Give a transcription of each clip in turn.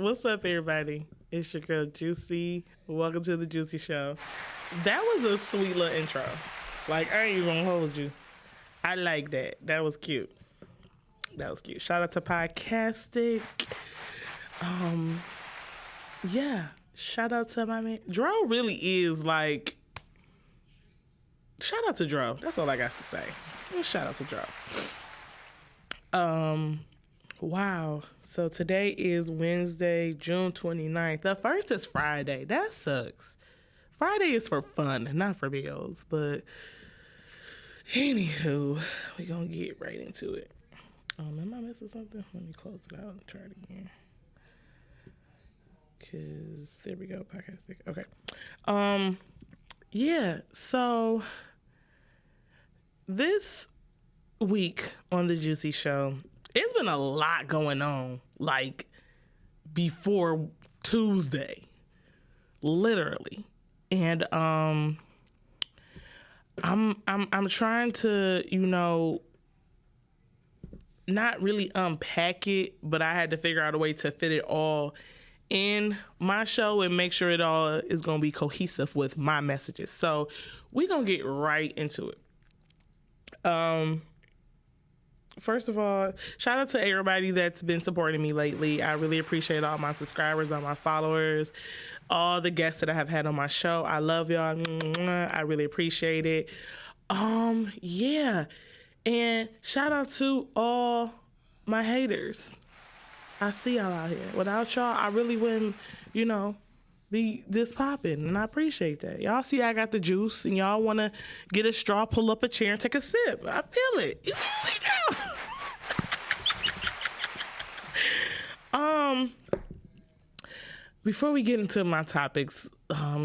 What's up, everybody? It's your girl, Juicy. Welcome to the Juicy Show. That was a sweet little intro. Like, I ain't even gonna hold you. I like that. That was cute. Shout out to Podcastic. Yeah. Shout out to my man. Dro really is like... Shout out to Dro. That's all I got to say. Shout out to Dro. Wow. So today is Wednesday, June 29th. The first is Friday. That sucks. Friday is for fun, not for bills. But anywho, we're going to get right into it. Am I missing something? Let me close it out and try it again. Because there we go. Podcastic. Okay. Yeah. So this week on the Juicy Show, it's been a lot going on, like before Tuesday, literally, and I'm trying to, not really unpack it, but I had to figure out a way to fit it all in my show and make sure it all is going to be cohesive with my messages. So we're going to get right into it. First of all, shout out to everybody that's been supporting me lately. I really appreciate all my subscribers, all my followers, all the guests that I have had on my show. I love y'all. I really appreciate it. Yeah. And shout out to all my haters. I see y'all out here. Without y'all, I really wouldn't, be this popping, and I appreciate that. Y'all see I got the juice, and y'all want to get a straw, pull up a chair, and take a sip. I feel it. You really do. Before we get into my topics,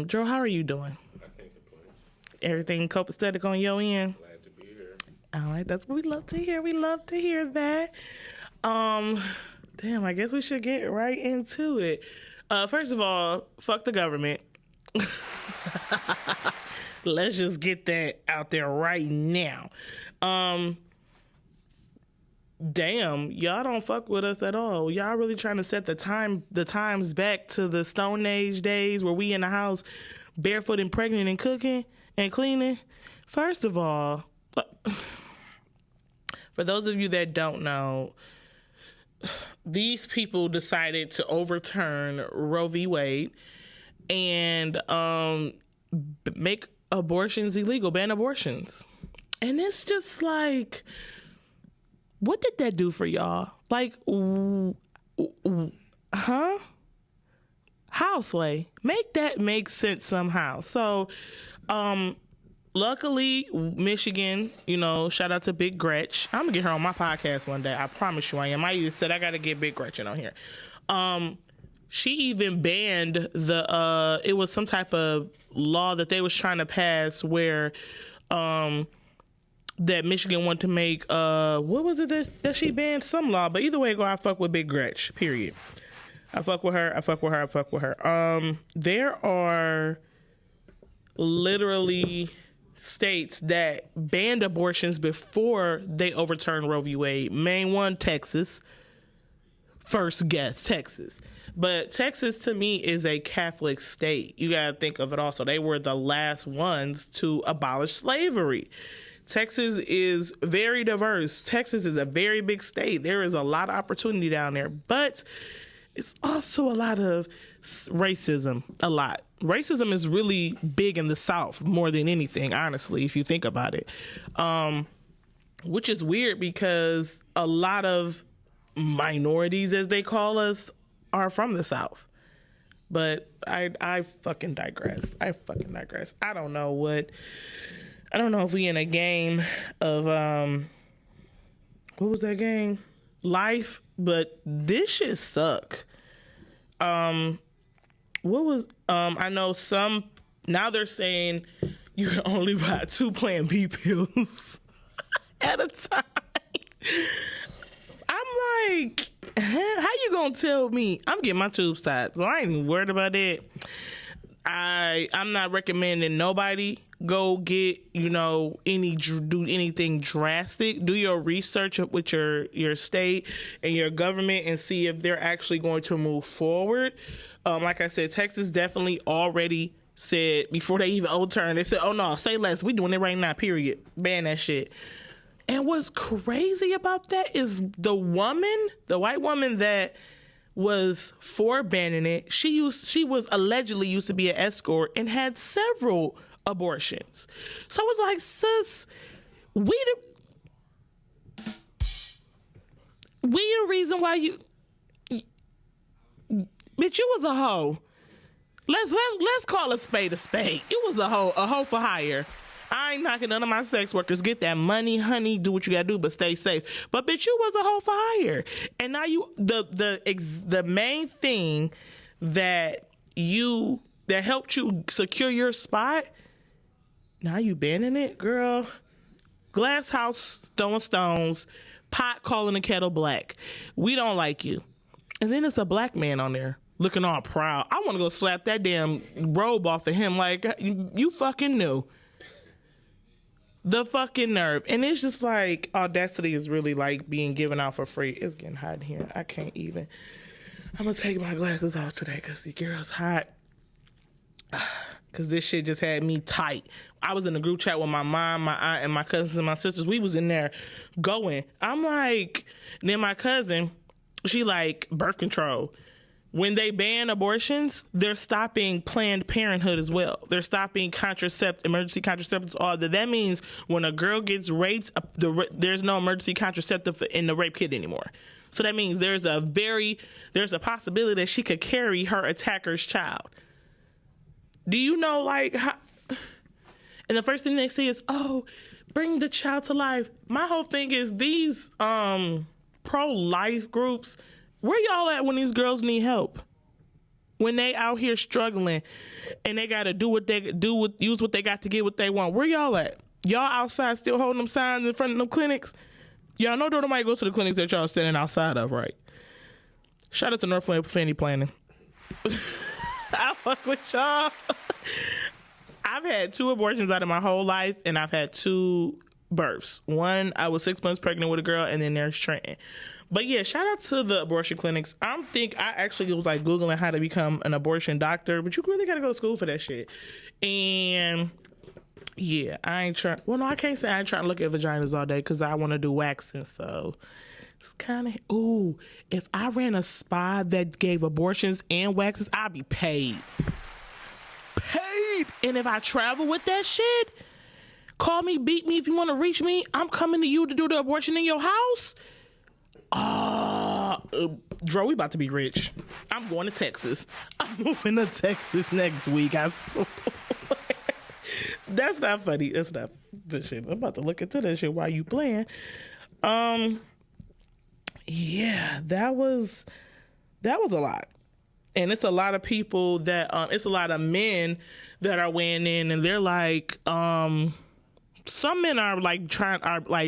Joe, how are you doing? I can't complain. Everything copacetic on your end? Glad to be here. All right, that's what we love to hear. We love to hear that. Damn, I guess we should get right into it. First of all, fuck the government. Let's just get that out there right now. Damn, y'all don't fuck with us at all. Y'all really trying to set the times back to the Stone Age days where we in the house barefoot and pregnant and cooking and cleaning. First of all, for those of you that don't know, these people decided to overturn Roe v. Wade and make abortions illegal, ban abortions. And it's just like, what did that do for y'all? Like, huh? Houseway, make that make sense somehow. So, luckily, Michigan, shout out to Big Gretch. I'm going to get her on my podcast one day. I promise you I am. I even said I got to get Big Gretchen on here. She even banned it was some type of law that they was trying to pass where that Michigan wanted to make, what was it that she banned? Some law. But either way, I fuck with Big Gretch, period. I fuck with her. There are literally states that banned abortions before they overturned Roe v. Wade. Main one, Texas. First guess, Texas. But Texas, to me, is a Catholic state. You got to think of it also. They were the last ones to abolish slavery. Texas is very diverse. Texas is a very big state. There is a lot of opportunity down there. But it's also a lot of racism. A lot. Racism is really big in the South more than anything, honestly, if you think about it. Which is weird because a lot of minorities, as they call us, are from the South. But I fucking digress. I don't know if we in a game of, what was that game? Life, but this shit suck. I know now they're saying you can only buy 2 Plan B pills at a time. I'm like, how you gonna tell me? I'm getting my tubes tied, so I ain't even worried about it. I'm not recommending nobody go get, do anything drastic. Do your research with your state and your government and see if they're actually going to move forward. Like I said, Texas definitely already said, before they even overturned, they said, oh no, say less. We doing it right now, period. Ban that shit. And what's crazy about that is the white woman that was for banning it, she was allegedly used to be an escort and had several abortions. So I was like, sis, we the reason why you bitch, you was a hoe. Let's call a spade a spade. It was a hoe for hire. I ain't knocking none of my sex workers. Get that money, honey. Do what you gotta do, but stay safe. But bitch, you was a hoe for hire, and now you the main thing that helped you secure your spot. Now you banning it, girl. Glass house throwing stones, pot calling the kettle black. We don't like you. And then it's a black man on there looking all proud. I want to go slap that damn robe off of him like you fucking knew. The fucking nerve. And it's just like, audacity is really like being given out for free. It's getting hot in here. I can't even. I'm going to take my glasses off today because the girl's hot. Because this shit just had me tight. I was in a group chat with my mom, my aunt, and my cousins and my sisters. We was in there going. I'm like, then my cousin, she like, birth control. When they ban abortions, they're stopping Planned Parenthood as well. They're stopping emergency contraceptives. All that means when a girl gets raped, there's no emergency contraceptive in the rape kit anymore. So that means there's a possibility that she could carry her attacker's child. Do you know, like, how? And the first thing they say is, oh, bring the child to life. My whole thing is these pro-life groups. Where y'all at when these girls need help? When they out here struggling and they gotta use what they got to get what they want. Where y'all at? Y'all outside still holding them signs in front of them clinics? Y'all know nobody goes to the clinics that y'all standing outside of, right? Shout out to Northland Family Planning. I fuck with y'all. I've had 2 abortions out of my whole life, and I've had 2 births. One, I was 6 months pregnant with a girl, and then there's Trenton. But yeah, shout out to the abortion clinics. I actually was like Googling how to become an abortion doctor, but you really gotta go to school for that shit. And yeah, I ain't trying. Well, no, I can't say I ain't trying to look at vaginas all day because I want to do waxing. So it's kind of, ooh, if I ran a spa that gave abortions and waxes, I'd be paid. And if I travel with that shit, call me, beat me if you want to reach me. I'm coming to you to do the abortion in your house. Dro, we about to be rich. I'm going to Texas. I'm moving to Texas next week. I swear. That's not funny. That's not but shit. I'm about to look into that shit while you playing. Yeah, that was a lot. And it's a lot of people that it's a lot of men that are weighing in, and they're like, some men are like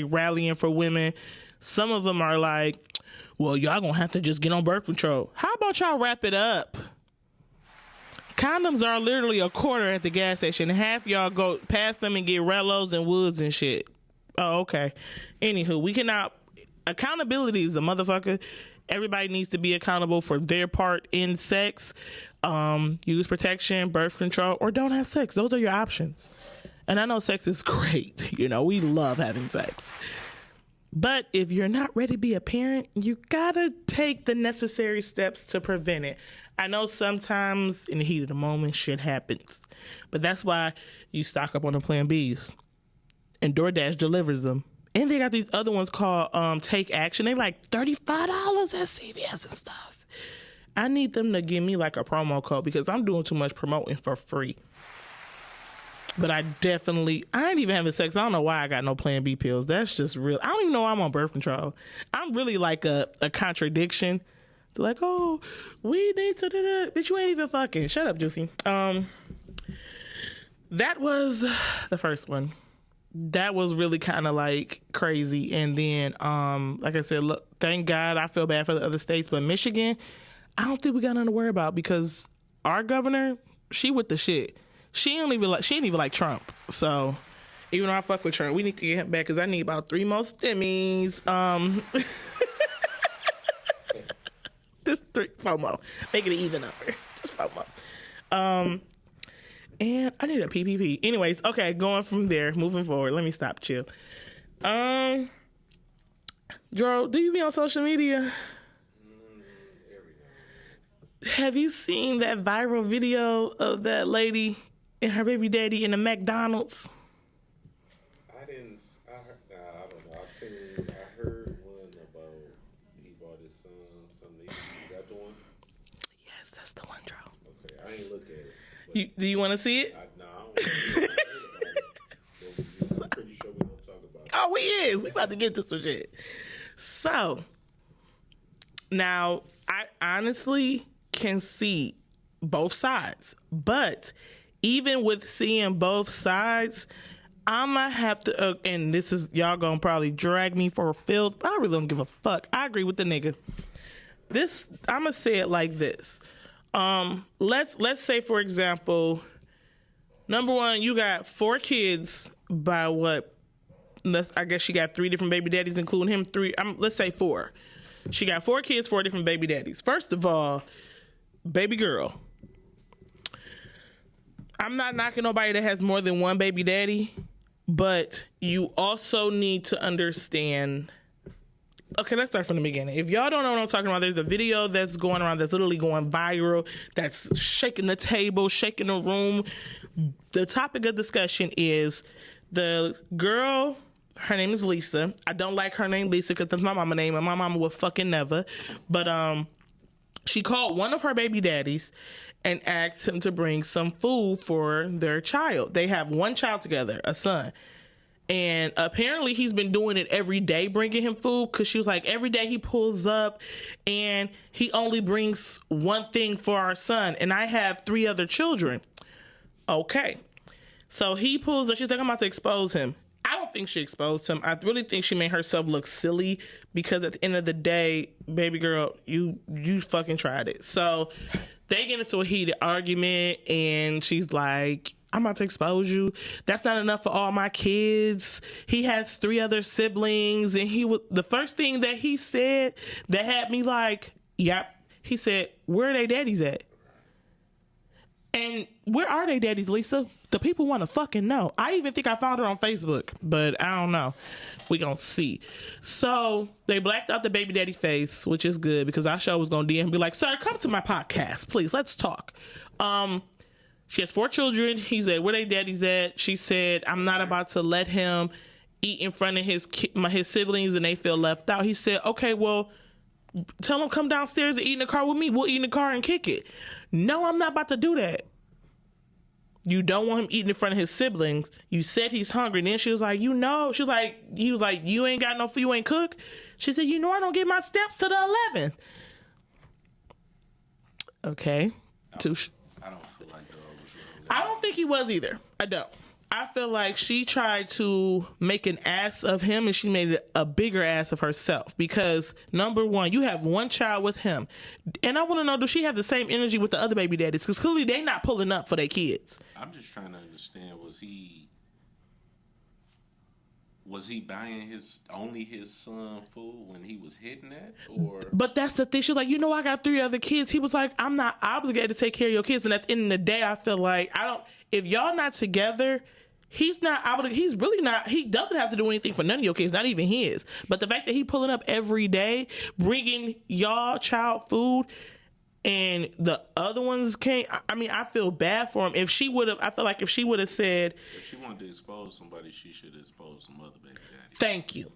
rallying for women. Some of them are like, well, y'all gonna have to just get on birth control. How about y'all wrap it up? Condoms are literally a quarter at the gas station. Half y'all go past them and get Rellos and Woods and shit. Oh, okay. Anywho, we cannot. Accountability is a motherfucker. Everybody needs to be accountable for their part in sex. Use protection, birth control, or don't have sex. Those are your options. And I know sex is great. We love having sex. But if you're not ready to be a parent, you gotta take the necessary steps to prevent it. I know sometimes in the heat of the moment, shit happens. But that's why you stock up on the Plan Bs. And DoorDash delivers them. And they got these other ones called Take Action. They like $35 at CVS and stuff. I need them to give me like a promo code because I'm doing too much promoting for free. But I ain't even having sex. I don't know why I got no Plan B pills. That's just real. I don't even know why I'm on birth control. I'm really like a contradiction. They're like, oh, we need to do that. Bitch, you ain't even fucking. Shut up, Juicy. That was the first one. That was really kind of like crazy. And then, like I said, look, thank God, I feel bad for the other states. But Michigan, I don't think we got nothing to worry about because our governor, she with the shit. She ain't even like Trump. So even though I fuck with Trump, we need to get him back because I need about 3 more stimmies. Just 4 more. Make it an even number. Just 4 more. And I need a PPP. Anyways, okay, going from there, moving forward. Let me stop, chill. Dro, do you be on social media? Have you seen that viral video of that lady and her baby daddy in the McDonald's? I don't know. I heard one about he bought his son something. Is that the one? Yes, that's the one, Dro. Okay, I ain't look at it. Do you want to see it? No, I don't want to see it. I'm pretty sure we don't talk about it. Oh, we is. We about to get to some shit. So, now, I honestly can see both sides. But even with seeing both sides, I'm going to have to, and this is, y'all going to probably drag me for a filth, but I really don't give a fuck. I agree with the nigga. I'm going to say it like this. Let's say, for example, number one, you got 4 kids by what? I guess she got 3 different baby daddies, including him. 3. Let's say 4. She got 4 kids, 4 different baby daddies. First of all, baby girl, I'm not knocking nobody that has more than one baby daddy, but you also need to understand. Okay, let's start from the beginning. If y'all don't know what I'm talking about, there's a video that's going around that's literally going viral, that's shaking the table, shaking the room. The topic of discussion is the girl, her name is Lisa. I don't like her name Lisa because that's my mama name, and my mama would fucking never. But she called one of her baby daddies and asked him to bring some food for their child. They have one child together, a son. And apparently he's been doing it every day, bringing him food, because she was like, every day he pulls up and he only brings one thing for our son. And I have 3 other children. Okay. So he pulls up. She's like, I'm about to expose him. I don't think she exposed him. I really think she made herself look silly, because at the end of the day, baby girl, you fucking tried it. So they get into a heated argument, and she's like, I'm about to expose you. That's not enough for all my kids. He has 3 other siblings, and the first thing that he said that had me like, yep. He said, where are they daddies at? And where are they daddies, Lisa? The people want to fucking know. I even think I found her on Facebook, but I don't know. We gonna see. So they blacked out the baby daddy face, which is good, because our show was gonna DM and be like, sir, come to my podcast, please. Let's talk. She has 4 children. He said, where they daddies at? She said, I'm not about to let him eat in front of his siblings and they feel left out. He said, okay, well, tell him come downstairs and eat in the car with me. We'll eat in the car and kick it. No, I'm not about to do that. You don't want him eating in front of his siblings. You said he's hungry. And then she was like, he was like, you ain't got no food, you ain't cook. She said, I don't get my steps to the 11th. Okay. I don't feel like Dog was wrong. I don't think he was either. I don't. I feel like she tried to make an ass of him, and she made a bigger ass of herself, because number one, you have one child with him, and I want to know, does she have the same energy with the other baby daddies? Because clearly they not pulling up for their kids. I'm just trying to understand, was he buying only his son food when he was hitting that? Or But that's the thing. She's like, I got 3 other kids. He was like, I'm not obligated to take care of your kids. And at the end of the day, I feel like if y'all not together, he's not obligated. He's really not. He doesn't have to do anything for none of your kids, not even his. But the fact that he pulling up every day, bringing y'all child food, and the other ones can't. I feel bad for him. If she would have, I feel like if she would have said, if she wanted to expose somebody, she should have exposed some other baby daddy. Thank you.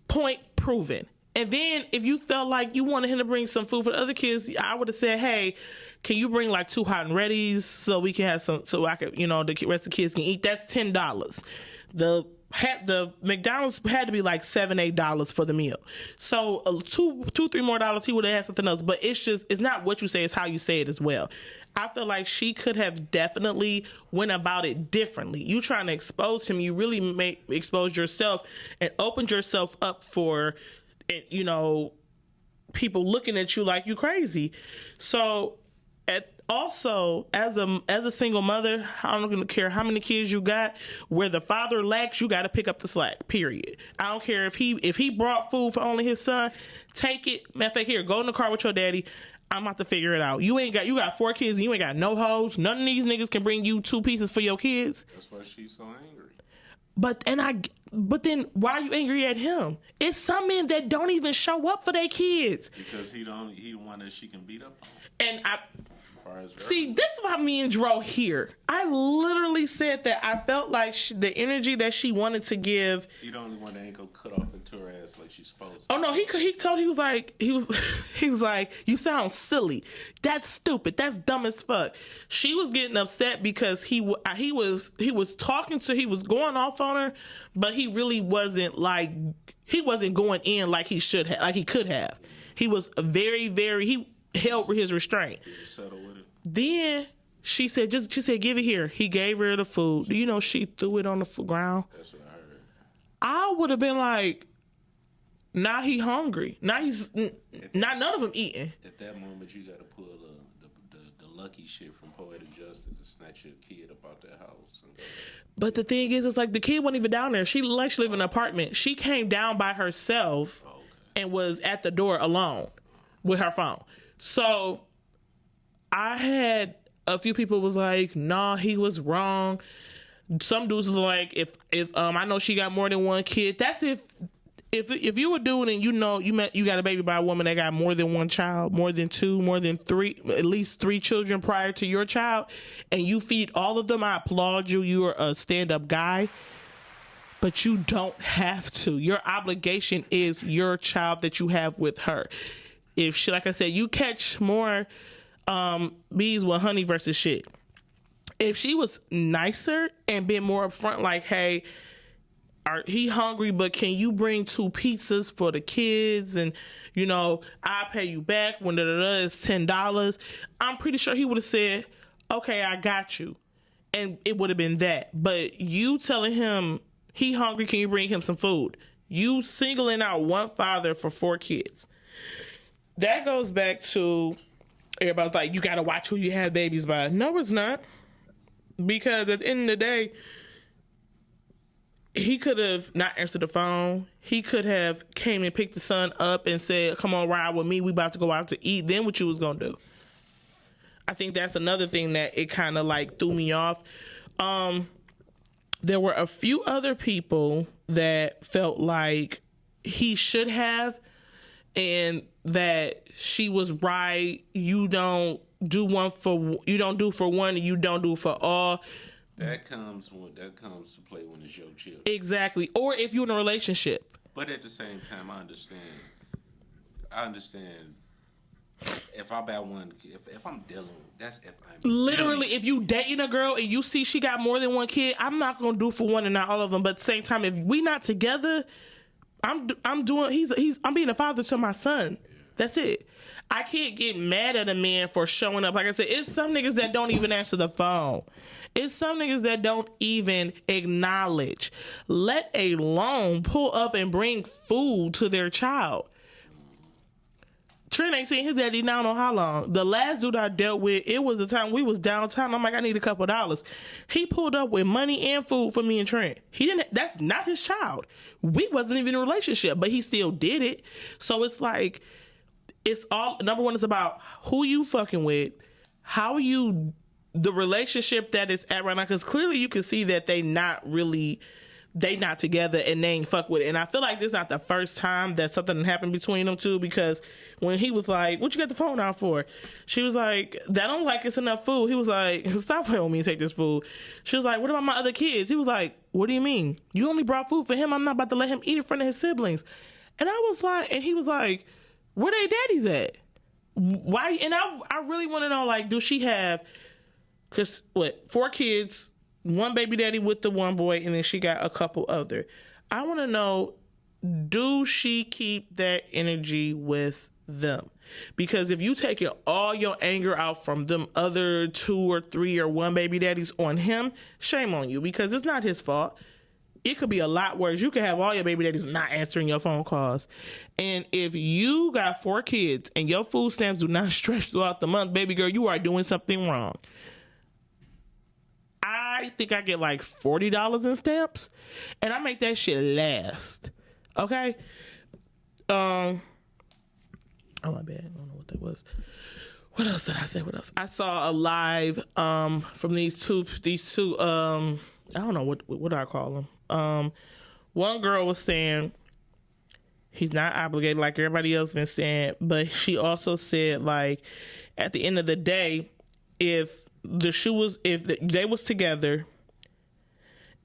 Point proven. And then if you felt like you wanted him to bring some food for the other kids, I would have said, hey, can you bring like 2 hot and readies so we can have some, so I could, the rest of the kids can eat. That's $10. The McDonald's had to be like $7-8 for the meal. So $2-3 more, he would have had something else. But it's not what you say, it's how you say it as well. I feel like she could have definitely went about it differently. You trying to expose him, you really expose yourself and opened yourself up for, people looking at you like you crazy. So Also, as a single mother, I don't care how many kids you got. Where the father lacks, you got to pick up the slack. Period. I don't care if he brought food for only his son. Take it. Matter of fact, here, go in the car with your daddy. I'm about to figure it out. You got 4 kids. And you ain't got no hoes. None of these niggas can bring you 2 pieces for your kids. That's why she's so angry. But then why are you angry at him? It's some men that don't even show up for their kids. Because he the one that she can beat up on. And see, this is why me and Dro here. I literally said that I felt like the energy that she wanted to give. You the only one that ain't gonna cut off into her ass like she's supposed to. Oh no, he was like, you sound silly. That's stupid. That's dumb as fuck. She was getting upset because he was going off on her, but he really wasn't going in like he should have, like he could have. He was he held his restraint. Settle with it. That's what I heard. I would have been like, now he hungry. Now none of them eating. At that moment, you got to pull the lucky shit from Poetic Justice and snatch your kid up out that house. But the thing is, it's like the kid wasn't even down there. She actually lived in an apartment. She came down by herself and was at the door alone with her phone. So I had a few people was like, nah, he was wrong. Some dudes was like, if I know she got more than 1 kid. That's if you were doing and you got a baby by a woman that got more than 1 child, more than 2, more than 3, at least 3 children prior to your child, and you feed all of them, I applaud you. You're a stand-up guy. But you don't have to. Your obligation is your child that you have with her. If she, like I said, you catch more bees with honey versus shit. If she was nicer and been more upfront, like, hey, he hungry, but can you bring 2 pizzas for the kids? And, I'll pay you back when it's $10. I'm pretty sure he would have said, okay, I got you. And it would have been that. But you telling him he hungry, can you bring him some food? You singling out one father for 4 kids. That goes back to everybody's like, you got to watch who you have babies by. No, it's not. Because at the end of the day, he could have not answered the phone. He could have came and picked the son up and said, come on, ride with me. We about to go out to eat. Then what you was going to do? I think that's another thing that it kind of like threw me off. There were a few other people that felt like he should have, and that she was right. You don't do for one, and you don't do for all. That comes to play when it's your children. Exactly. Or if you're in a relationship. But at the same time, I understand. If I buy one, if I'm dealing, that's if I'm literally dealing. If you dating a girl and you see she got more than 1 kid, I'm not gonna do for one and not all of them. But at the same time, if we not together, I'm being a father to my son. Yeah. That's it. I can't get mad at a man for showing up. Like I said, it's some niggas that don't even answer the phone. It's some niggas that don't even acknowledge, let alone pull up and bring food to their child. Trent ain't seen his daddy now on how long. The last dude I dealt with, it was the time we was downtown. I'm like, I need a couple $. He pulled up with money and food for me and Trent. That's not his child. We wasn't even in a relationship, but he still did it. So it's like, it's all, number one, it's about who you fucking with, how you, the relationship that is at right now, because clearly you can see that they not together and they ain't fuck with it. And I feel like this is not the first time that something happened between them two, because when he was like, what you got the phone out for? She was like, that don't like it's enough food. He was like, stop playing with me and take this food. She was like, what about my other kids? He was like, what do you mean? You only brought food for him. I'm not about to let him eat in front of his siblings. And I was like, and he was like, where they daddies at? Why? And I really want to know, like, do she have, because 4 kids, 1 baby daddy with the 1 boy, and then she got a couple other. I want to know, do she keep that energy with them? Because if you taking all your anger out from them other 2 or 3 or 1 baby daddies on him, shame on you, because it's not his fault. it could be a lot worse. You could have all your baby daddies not answering your phone calls. And if you got 4 kids and your food stamps do not stretch throughout the month, baby girl, you are doing something wrong. I think I get like $40 in stamps, and I make that shit last. Okay? Oh, my bad. I don't know what that was. What else did I say? What else? I saw a live from these two I don't know what do I call them. One girl was saying he's not obligated like everybody else been saying, but she also said, like, at the end of the day, if they was together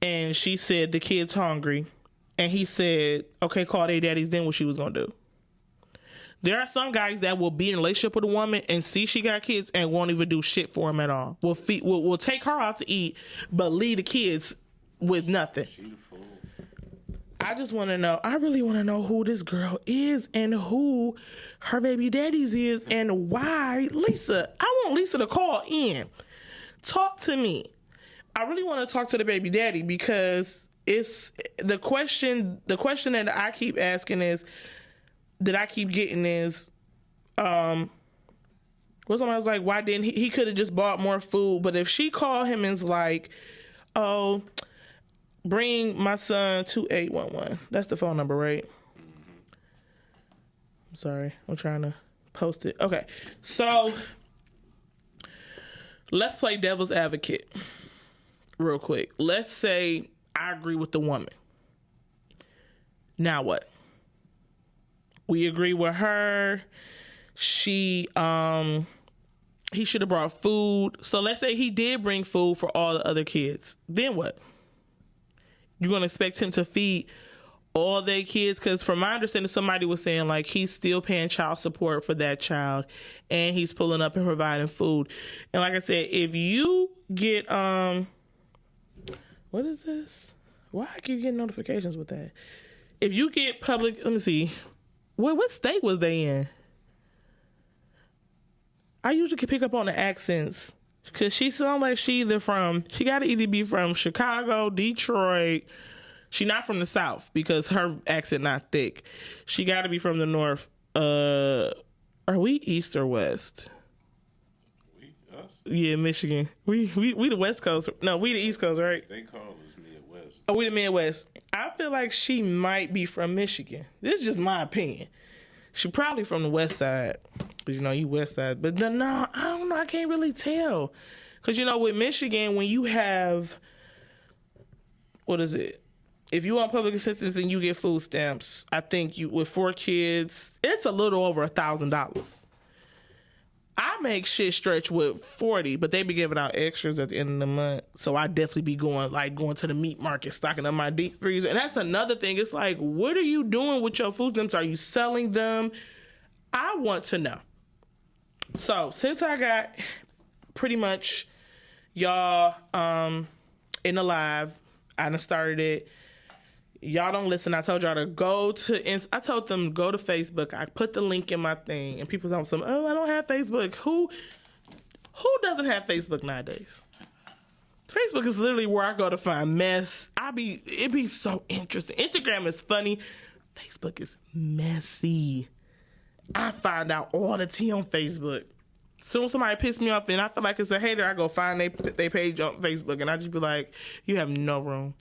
and she said the kid's hungry and he said, okay, call their daddies, then what she was gonna do. There are some guys that will be in a relationship with a woman and see she got kids and won't even do shit for him at all. Will take her out to eat, but leave the kids with nothing. She the fool. I just want to know. I really want to know who this girl is and who her baby daddies is and why. Lisa, I want Lisa to call in. Talk to me. I really want to talk to the baby daddy because it's the question that I keep asking is, that I keep getting is, somebody was like, why didn't he could have just bought more food, but if she called him and is like, oh, bring my son to 811. That's the phone number, right? I'm sorry. I'm trying to post it. Okay. So let's play devil's advocate real quick. Let's say I agree with the woman. Now what? We agree with her. He should have brought food. So let's say he did bring food for all the other kids. Then what? You're going to expect him to feed all their kids? Because from my understanding, somebody was saying, like, he's still paying child support for that child. And he's pulling up and providing food. And like I said, if you get, what is this? Why I keep getting notifications with that? If you get public, let me see. What state was they in? I usually can pick up on the accents. Because she sounds like she got to either be from Chicago, Detroit. She not from the South because her accent not thick. She got to be from the North. Are we East or West? Us? Yeah, Michigan. We the West Coast. No, we the East Coast, right? They call us Midwest. Oh, we the Midwest. I feel like she might be from Michigan. This is just my opinion. She probably from the West Side. Because, you West Side. But no, I don't know. I can't really tell. Because, with Michigan, when you have, what is it? If you want public assistance and you get food stamps, I think with 4 kids, it's a little over $1,000. I make shit stretch with 40, but they be giving out extras at the end of the month. So I definitely be going to the meat market, stocking up my deep freezer. And that's another thing. It's like, what are you doing with your food stamps? Are you selling them? I want to know. So since I got pretty much y'all in the live, I done started it. Y'all don't listen. I told y'all to I told them go to Facebook. I put the link in my thing, and people say, oh, I don't have Facebook. Who doesn't have Facebook nowadays? Facebook is literally where I go to find mess. It be so interesting. Instagram is funny. Facebook is messy. I find out all the tea on Facebook. Soon as somebody pisses me off and I feel like it's a hater, I go find they page on Facebook, and I just be like, you have no room.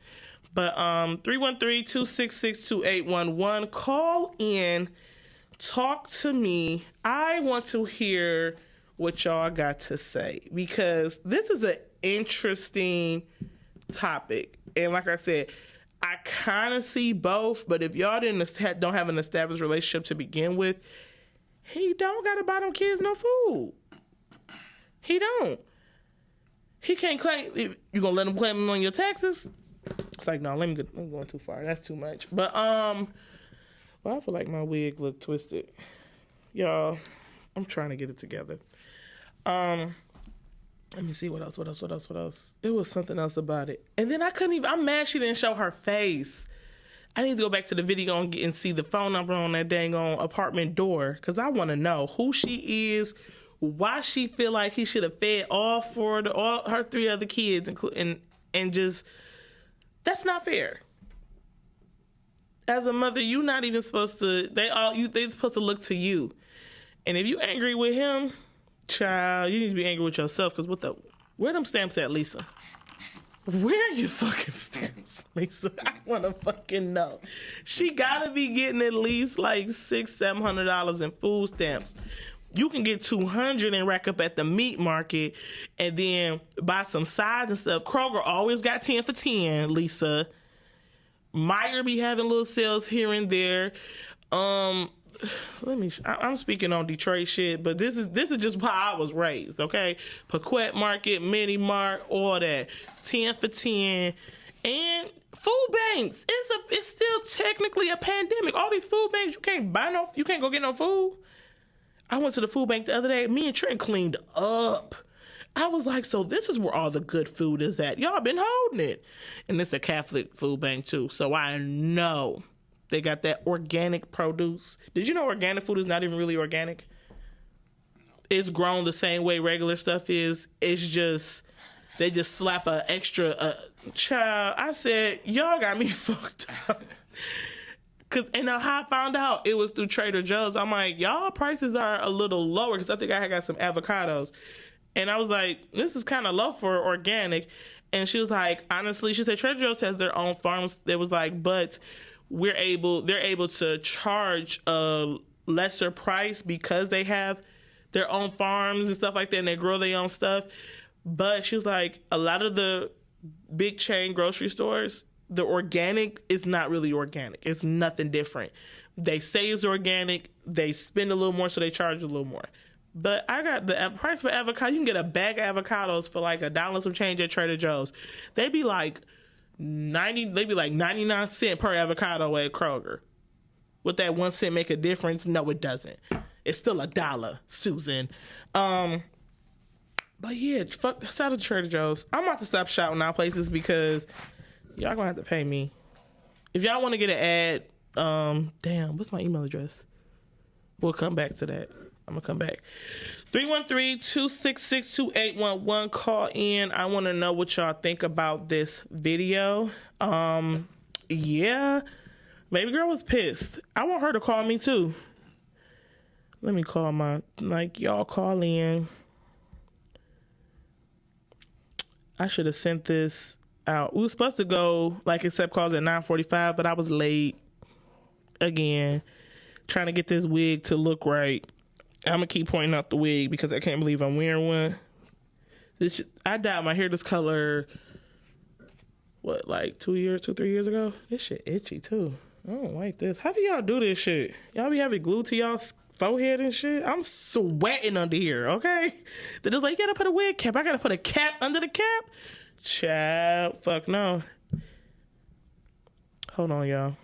But 313-266-2811. Call in. Talk to me. I want to hear what y'all got to say because this is an interesting topic. And like I said, I kind of see both, but if y'all don't have an established relationship to begin with, he don't got to buy them kids no food. He don't. He can't claim. You going to let him claim them on your taxes? It's like, no, I'm going too far. That's too much. But, I feel like my wig looked twisted. Y'all, I'm trying to get it together. Let me see what else. It was something else about it. And then I'm mad she didn't show her face. I need to go back to the video and see the phone number on that dang on apartment door. Because I want to know who she is, why she feel like he should have fed all her 3 other kids, and just... That's not fair. As a mother, you're not even supposed to. They're supposed to look to you. And if you angry with him, child, you need to be angry with yourself. Because where them stamps at, Lisa? Where are your fucking stamps, Lisa? I want to fucking know. She gotta be getting at least like $600-700 in food stamps. You can get $200 and rack up at the meat market, and then buy some sides and stuff. Kroger always got 10 for 10, Lisa. Meijer be having little sales here and there. I'm speaking on Detroit shit, but this is just how I was raised, okay? Paquette Market, Mini Mart, all that. 10 for 10. And food banks. It's still technically a pandemic. All these food banks, you can't go get no food. I went to the food bank the other day. Me and Trent cleaned up. I was like, so this is where all the good food is at. Y'all been holding it. And it's a Catholic food bank too. So I know they got that organic produce. Did you know organic food is not even really organic? It's grown the same way regular stuff is. It's just, they just slap an extra child. I said, y'all got me fucked up. And how I found out, it was through Trader Joe's. I'm like, y'all prices are a little lower because I think I got some avocados. And I was like, this is kind of low for organic. And she was like, honestly, she said Trader Joe's has their own farms. It was like, but they're able to charge a lesser price because they have their own farms and stuff like that, and they grow their own stuff. But she was like, a lot of the big chain grocery stores, the organic is not really organic. It's nothing different. They say it's organic. They spend a little more, so they charge a little more. But I got the price for avocado. You can get a bag of avocados for like $1 some change at Trader Joe's. They be like 99 cents per avocado at Kroger. Would that 1 cent make a difference? No, it doesn't. It's still $1, Susan. But yeah, shout out to Trader Joe's. I'm about to stop shouting out places because y'all gonna have to pay me. If y'all want to get an ad, damn, what's my email address? We'll come back to that. I'm gonna come back. 313-266-2811. Call in. I want to know what y'all think about this video. Yeah, baby girl was pissed. I want her to call me too. Let me call y'all call in. I should have sent this out. We were supposed to go accept calls at 9:45, but I was late again, trying to get this wig to look right. I'm gonna keep pointing out the wig because I can't believe I'm wearing one. I dyed my hair this color, 3 years ago? This shit itchy too. I don't like this. How do y'all do this shit? Y'all be having glue to y'all's forehead and shit? I'm sweating under here, okay? They're just like, you gotta put a wig cap. I gotta put a cap under the cap? Child, fuck no. Hold on, y'all.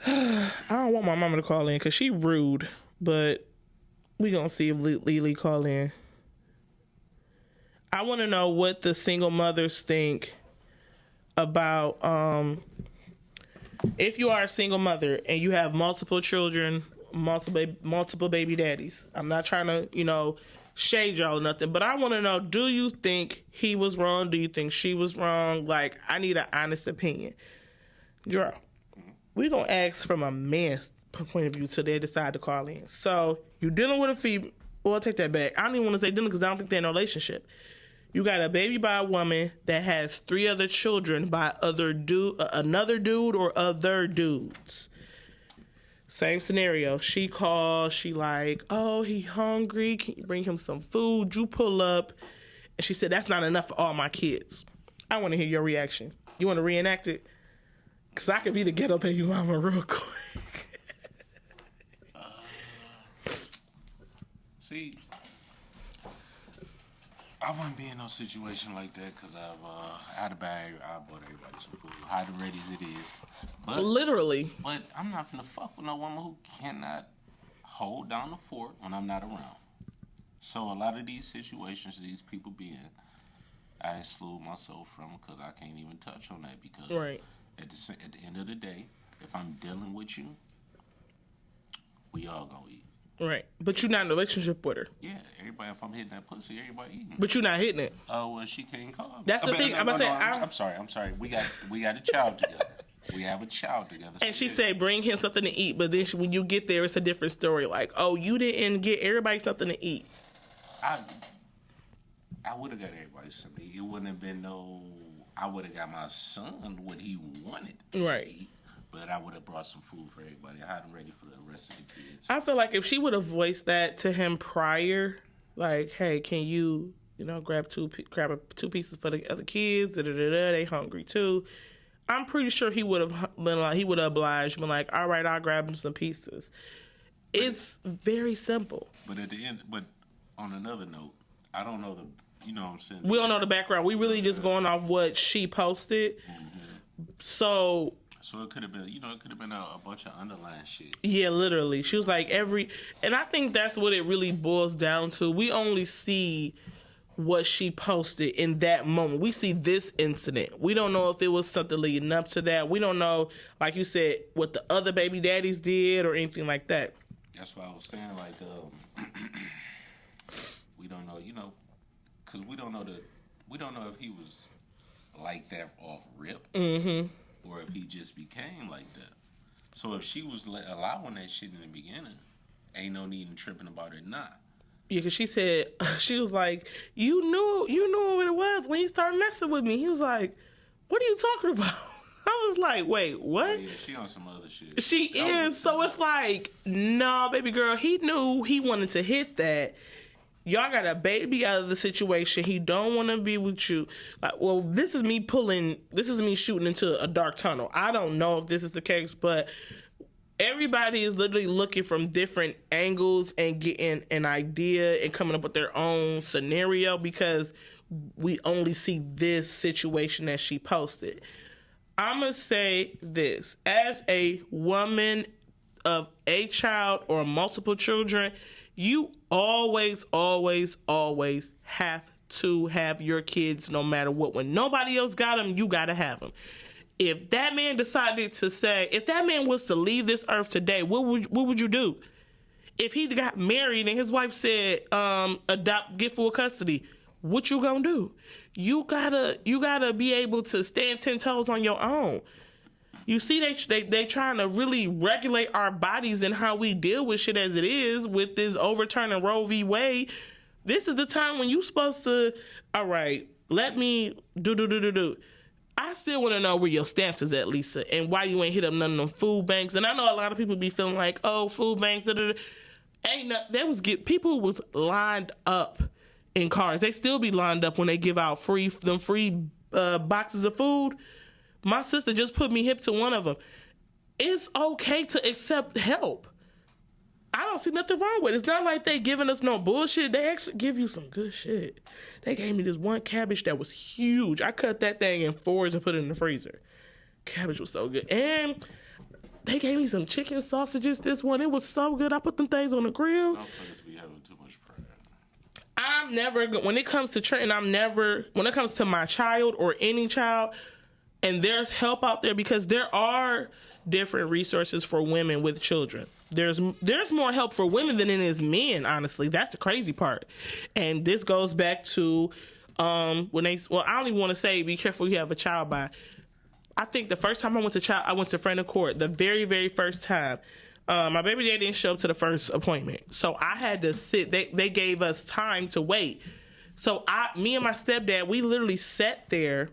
I don't want my mama to call in because she rude, but we gonna see if Lily call in. I want to know what the single mothers think about if you are a single mother and you have multiple children, multiple baby daddies. I'm not trying to, shade y'all or nothing, but I want to know, do you think he was wrong? Do you think she was wrong? I need an honest opinion. Dro, we don't ask from a man's point of view till they decide to call in. So you're dealing with a female. Well, I'll take that back. I don't even want to say dealing because I don't think they're in a relationship. You got a baby by a woman that has 3 other children by another dude or other dudes. Same scenario. She calls. She like, oh, he hungry. Can you bring him some food? You pull up. And she said, that's not enough for all my kids. I want to hear your reaction. You want to reenact it? Because I could be the ghetto baby mama real quick. See, I wouldn't be in no situation like that because I've out of bag. I bought everybody some food, hot and ready as it is. But, literally. But I'm not gonna fuck with no woman who cannot hold down the fort when I'm not around. So a lot of these situations these people be in, I exclude myself from because I can't even touch on that because right. At the end of the day, if I'm dealing with you, we all gonna eat. Right. But you're not in a relationship with her. Yeah, everybody, if I'm hitting that pussy, everybody eating. But you're not hitting it. Oh, well, she can't call me. That's the thing. I'm sorry. I'm sorry. We got a child together. We have a child together. And she said, bring him something to eat. But then when you get there, it's a different story. Like, oh, you didn't get everybody something to eat. I would have got everybody something. It wouldn't have been no. I would have got my son what he wanted to eat, but I would have brought some food for everybody. I had him ready for the rest of the kids. I feel like if she would have voiced that to him prior, like, hey, can you, grab two pieces for the other kids? They hungry too. I'm pretty sure he would have been like, he would have obliged, been like, all right, I'll grab him some pieces. It's very simple. But at the end, on another note, I don't know you know what I'm saying? We don't know the background. We really just going off what she posted. Mm-hmm. So it could have been, it could have been a bunch of underlying shit. Yeah, literally. She was like and I think that's what it really boils down to. We only see what she posted in that moment. We see this incident. We don't know if it was something leading up to that. We don't know, like you said, what the other baby daddies did or anything like that. That's why I was saying, like, we don't know, because we don't know if he was like that off rip, or if he just became like that. So if she was allowing that shit in the beginning, ain't no need in tripping about it now. Yeah, because she said, she was like, you knew what it was when you started messing with me. He was like, what are you talking about? I was like, wait, what? Oh, yeah, she on some other shit. She is. So it's like, no, baby girl, he knew he wanted to hit that. Y'all got a baby out of the situation. He don't want to be with you. Like, well, this is me shooting into a dark tunnel. I don't know if this is the case, but everybody is literally looking from different angles and getting an idea and coming up with their own scenario because we only see this situation that she posted. I'm going to say this. As a woman of a child or multiple children, you always, always, always have to have your kids no matter what. When nobody else got them, you got to have them. If that man decided to say, if that man was to leave this earth today, what would you do? If he got married and his wife said, get full custody, what you gonna do? You gotta be able to stand 10 toes on your own. You see, they trying to really regulate our bodies and how we deal with shit as it is with this overturning Roe v. Wade. This is the time when you supposed to, all right, let me do. I still want to know where your stamps is at, Lisa, and why you ain't hit up none of them food banks. And I know a lot of people be feeling like, oh, food banks, Ain't no, people was lined up in cars. They still be lined up when they give out free boxes of food. My sister just put me hip to one of them. It's okay to accept help. I don't see nothing wrong with it. It's not like they giving us no bullshit. They actually give you some good shit. They gave me this one cabbage that was huge. I cut that thing in 4s and put it in the freezer. Cabbage was so good. And they gave me some chicken sausages, this one. It was so good. I put them things on the grill. Don't please be having too much pride. I'm never, when it comes to training, when it comes to my child or any child, and there's help out there because there are different resources for women with children. There's more help for women than it is men, honestly. That's the crazy part. And this goes back to I don't even want to say be careful you have a child by. I think the first time I went to Friend of Court, the very, very first time. My baby daddy didn't show up to the first appointment. So I had to sit. They gave us time to wait. So me and my stepdad, we literally sat there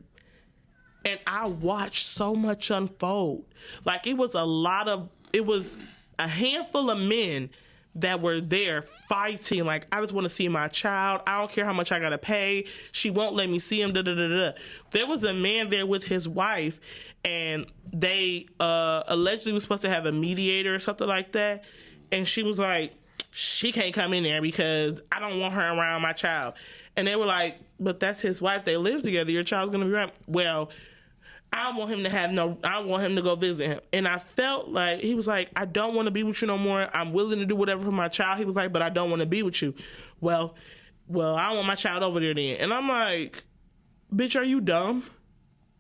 and I watched so much unfold. Like it was a handful of men that were there fighting. Like, I just want to see my child. I don't care how much I got to pay. She won't let me see him. There was a man there with his wife, and they allegedly was supposed to have a mediator or something like that. And she was like, she can't come in there because I don't want her around my child. And they were like, but that's his wife. They live together. Your child's going to be around. Well, I don't want him to go visit him. And I felt like, he was like, I don't want to be with you no more. I'm willing to do whatever for my child. He was like, but I don't want to be with you. Well, I want my child over there then. And I'm like, bitch, are you dumb?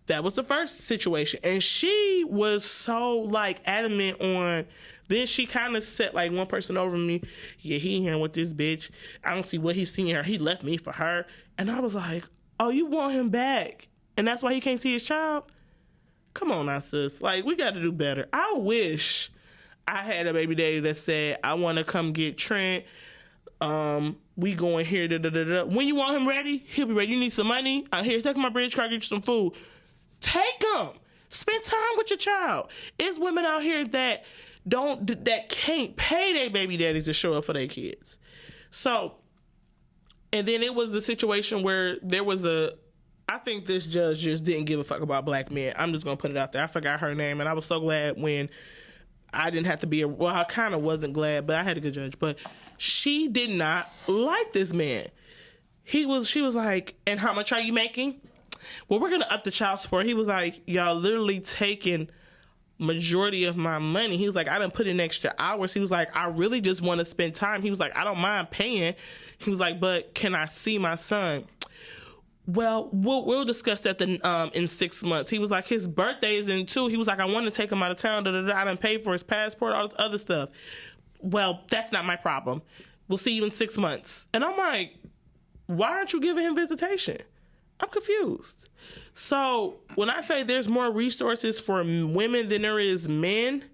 That was the first situation. And she was so like adamant on, then she kind of set like one person over me. Yeah, he in here with this bitch. I don't see what he's seeing her. He left me for her. And I was like, oh, you want him back? And that's why he can't see his child? Come on now, sis. Like, we got to do better. I wish I had a baby daddy that said, I want to come get Trent. We going here. Da, da, da, da. When you want him ready, he'll be ready. You need some money? Here, take my bridge card, get you some food. Take him. Spend time with your child. It's women out here that can't pay their baby daddies to show up for their kids. So, and then it was a situation where there was I think this judge just didn't give a fuck about black men. I'm just going to put it out there. I forgot her name, and I was so glad when I didn't have to be I kind of wasn't glad, but I had a good judge. But she did not like this man. She was like, and how much are you making? Well, we're going to up the child support. He was like, y'all literally taking majority of my money. He was like, I didn't put in extra hours. He was like, I really just want to spend time. He was like, I don't mind paying. He was like, but can I see my son? Well, we'll discuss that in 6 months. He was like, his birthday is in 2. He was like, I want to take him out of town. I didn't pay for his passport, all this other stuff. Well, that's not my problem. We'll see you in 6 months. And I'm like, why aren't you giving him visitation? I'm confused. So when I say there's more resources for women than there is men,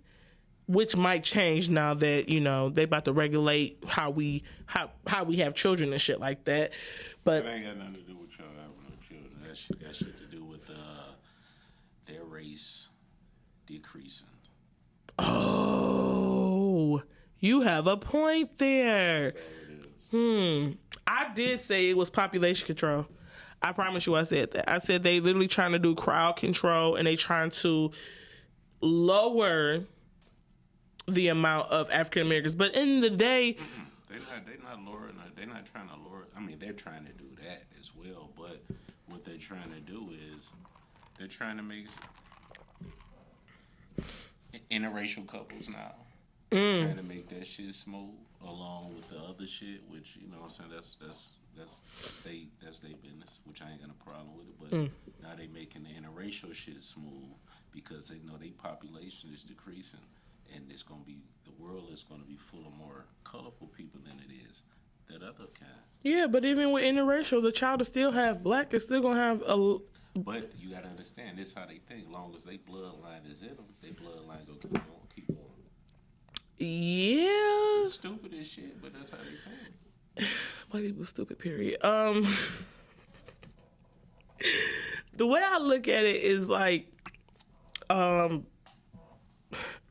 which might change now that, you know, they about to regulate how we have children and shit like that. But that ain't got nothing to do with y'all having no children. That got shit to do with their race decreasing. Oh, you have a point there. I did say it was population control. I promise you I said that. I said they literally trying to do crowd control and they trying to lower the amount of African Americans. But in the day, they're not lowering. They're not trying to lower. I mean, they're trying to do that as well. But what they're trying to do is they're trying to make interracial couples now. They're trying to make that shit smooth along with the other shit, which, you know what I'm saying, that's their business, which I ain't got a problem with it. But now they making the interracial shit smooth because they know their population is decreasing, and it's gonna be, the world is gonna be full of more colorful people than it is that other kind. Yeah, but even with interracial, the child is still half black. It's still gonna have a. But you gotta understand, this how they think. As long as they bloodline is in them, they bloodline go keep on. Yeah. It's stupid as shit, but that's how they think. White people stupid, period. The way I look at it is like,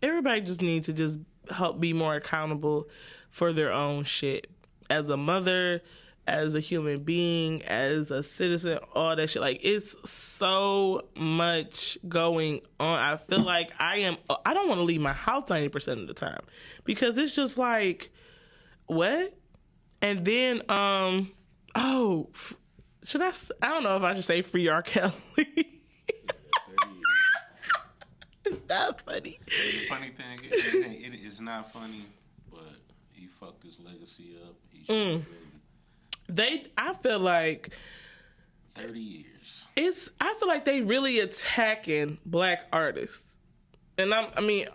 everybody just needs to just help be more accountable for their own shit. As a mother, as a human being, as a citizen, all that shit. Like, it's so much going on. I feel like I don't want to leave my house 90% of the time because it's just like, what? And then, should I don't know if I should say free R. Kelly. It's not funny. The funny thing, it is not funny, but he fucked his legacy up. He should I feel like 30 years. I feel like they really attacking black artists. And I ain't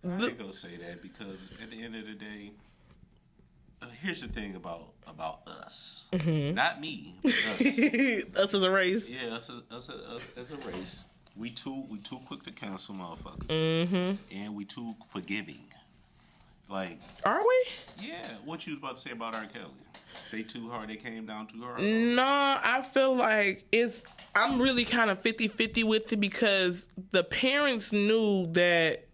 gonna say that because at the end of the day, here's the thing about us. Not me, but us. Us as a race. Yeah, us as a race. We too quick to cancel motherfuckers. And we too forgiving. Like, are we? Yeah. What you was about to say about R. Kelly? They too hard. They came down too hard. No, I feel like I'm really kind of 50-50 with it because the parents knew that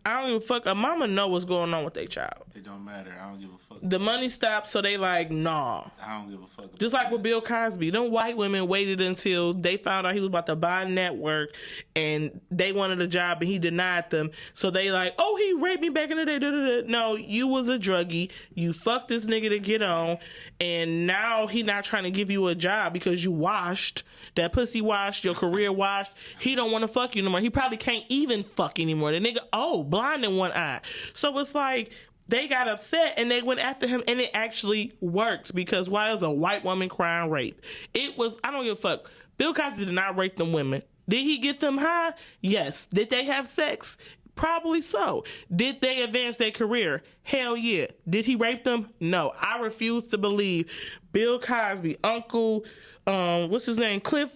I don't give a fuck. A mama know what's going on with their child. It don't matter. I don't give a fuck. The money stopped, so they like, nah. I don't give a fuck. Just like with Bill Cosby. Them white women waited until they found out he was about to buy a network and they wanted a job and he denied them. So they like, oh, he raped me back in the day. Da, da, da. No, you was a druggie. You fucked this nigga to get on. And now he not trying to give you a job because you washed. That pussy washed. Your career washed. He don't want to fuck you no more. He probably can't even fuck anymore. The nigga, blind in one eye. So it's like, they got upset and they went after him and it actually worked because why is a white woman crying rape? It was, I don't give a fuck. Bill Cosby did not rape them women. Did he get them high? Yes. Did they have sex? Probably so. Did they advance their career? Hell yeah. Did he rape them? No. I refuse to believe Bill Cosby, Uncle, what's his name? Cliff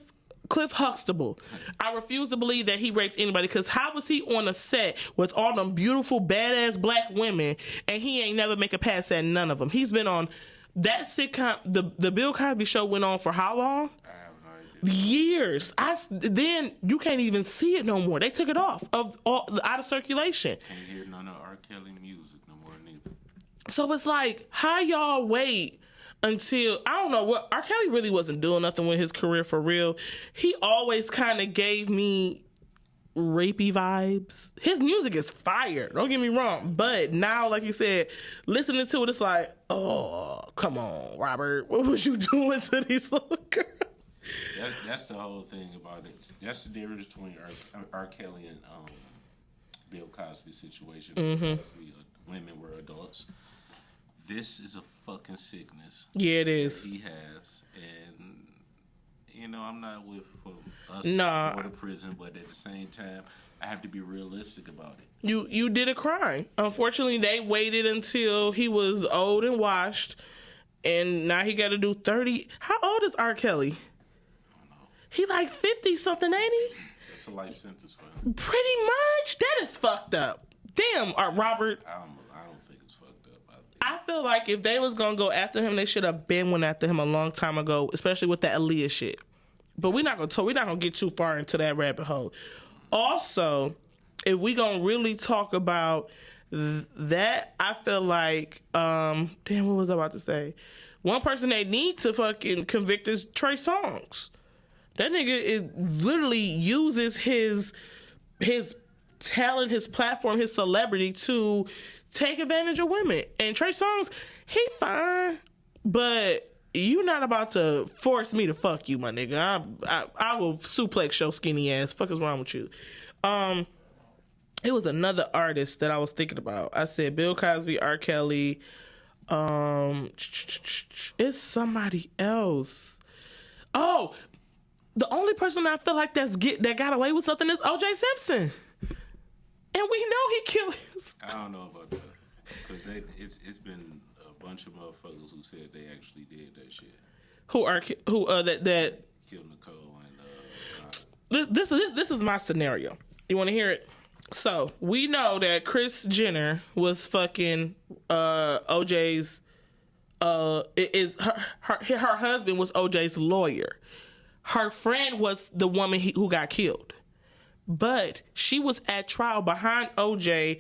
Cliff Huxtable. I refuse to believe that he raped anybody, because how was he on a set with all them beautiful, badass black women and he ain't never make a pass at none of them? He's been on that sitcom. The Bill Cosby Show went on for how long? I have no idea. Years. Then you can't even see it no more. They took it off of out of circulation. Can't hear none of R. Kelly music no more neither. So it's like, how y'all wait until, I don't know what, R. Kelly really wasn't doing nothing with his career for real. He always kind of gave me rapey vibes. His music is fire, don't get me wrong, but now, like you said, listening to it, it's like, oh, come on, Robert, what was you doing to these little girls? That's the whole thing about it. That's the difference between R. Kelly and Bill Cosby situation. Because women were adults. This is a fucking sickness. Yeah, it is. He has, and you know, I'm not with for us Nah. or the prison, but at the same time, I have to be realistic about it. You did a crime. Unfortunately, they waited until he was old and washed, and now he got to do 30. How old is R. Kelly? I don't know. He like 50 something, ain't he? It's a life sentence for him. Pretty much. That is fucked up. Damn, Robert. I don't think it's fucked up. I feel like if they was gonna go after him, they should have been went after him a long time ago, especially with that Aaliyah shit. But we're not gonna get too far into that rabbit hole. Also, if we gonna really talk about that, I feel like damn, what was I about to say? One person they need to fucking convict is Trey Songz. That nigga is literally uses his talent, his platform, his celebrity to take advantage of women. And Trey Songz, he fine, but you not about to force me to fuck you, my nigga. I will suplex your skinny ass. Fuck is wrong with you? It was another artist that I was thinking about. I said Bill Cosby, R. Kelly. It's somebody else. Oh, the only person I feel like that got away with something is O.J. Simpson. And we know he killed I don't know about that, because it's been a bunch of motherfuckers who said they actually did that shit. that Killed Nicole and this is my scenario. You want to hear it? So we know that Kris Jenner was fucking OJ's. Her husband was OJ's lawyer. Her friend was the woman who got killed, but she was at trial behind OJ,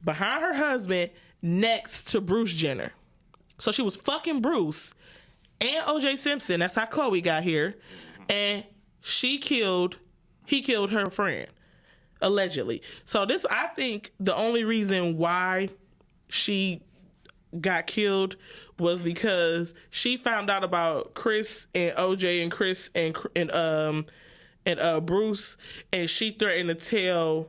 behind her husband, next to Bruce Jenner. So she was fucking Bruce and OJ Simpson. That's how Chloe got here, and he killed her friend, allegedly. So this, I think, the only reason why she got killed was because she found out about Chris and OJ and Chris and Bruce, and she threatened to tell